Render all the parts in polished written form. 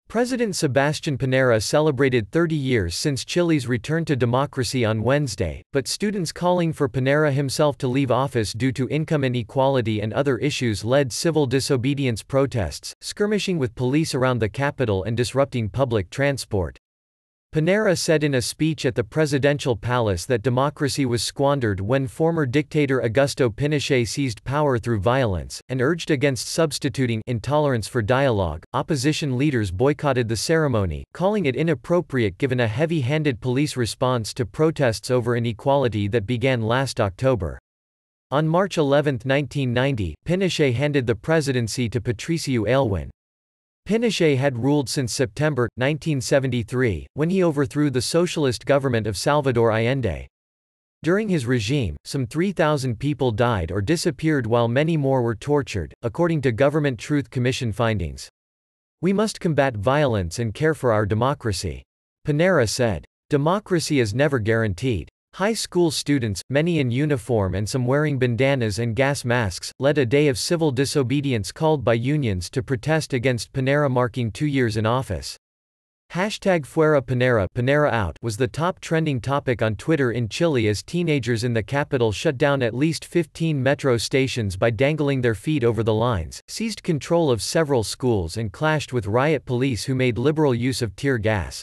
President Sebastián Piñera celebrated 30 years since Chile's return to democracy on Wednesday, but students calling for Piñera himself to leave office due to income inequality and other issues led civil disobedience protests, skirmishing with police around the capital and disrupting public transport. Piñera said in a speech at the presidential palace that democracy was squandered when former dictator Augusto Pinochet seized power through violence, and urged against substituting intolerance for dialogue. Opposition leaders boycotted the ceremony, calling it inappropriate given a heavy-handed police response to protests over inequality that began last October. On March 11, 1990, Pinochet handed the presidency to Patricio Aylwin. Pinochet had ruled since September 1973, when he overthrew the socialist government of Salvador Allende. During his regime, some 3,000 people died or disappeared while many more were tortured, according to Government Truth Commission findings. "We must combat violence and care for our democracy," Piñera said. "Democracy is never guaranteed." High school students, many in uniform and some wearing bandanas and gas masks, led a day of civil disobedience called by unions to protest against Piñera marking 2 years in office. #Fuera Piñera, Piñera out was the top trending topic on Twitter in Chile as teenagers in the capital shut down at least 15 metro stations by dangling their feet over the lines, seized control of several schools and clashed with riot police who made liberal use of tear gas.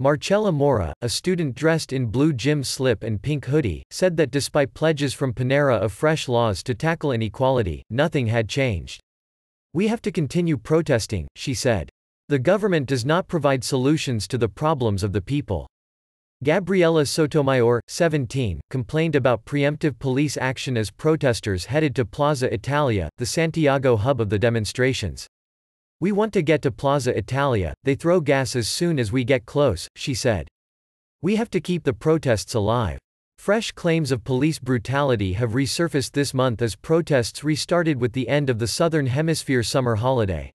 Marcela Mora, a student dressed in blue gym slip and pink hoodie, said that despite pledges from Piñera of fresh laws to tackle inequality, nothing had changed. "We have to continue protesting," she said. "The government does not provide solutions to the problems of the people." Gabriela Sotomayor, 17, complained about preemptive police action as protesters headed to Plaza Italia, the Santiago hub of the demonstrations. "We want to get to Plaza Italia, they throw gas as soon as we get close," she said. "We have to keep the protests alive." Fresh claims of police brutality have resurfaced this month as protests restarted with the end of the Southern Hemisphere summer holiday.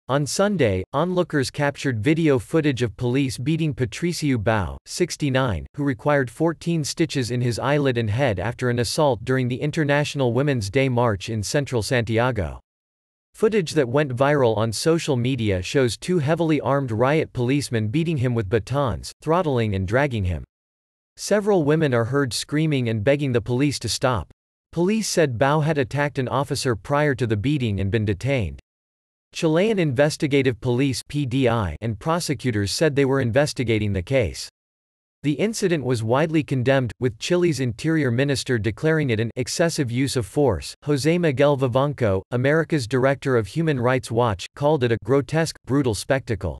On Sunday, onlookers captured video footage of police beating Patricio Bao, 69, who required 14 stitches in his eyelid and head after an assault during the International Women's Day March in central Santiago. Footage that went viral on social media shows 2 heavily armed riot policemen beating him with batons, throttling and dragging him. Several women are heard screaming and begging the police to stop. Police said Bao had attacked an officer prior to the beating and been detained. Chilean Investigative Police (PDI) and prosecutors said they were investigating the case. The incident was widely condemned, with Chile's interior minister declaring it an excessive use of force. José Miguel Vivanco, America's director of Human Rights Watch, called it a grotesque, brutal spectacle.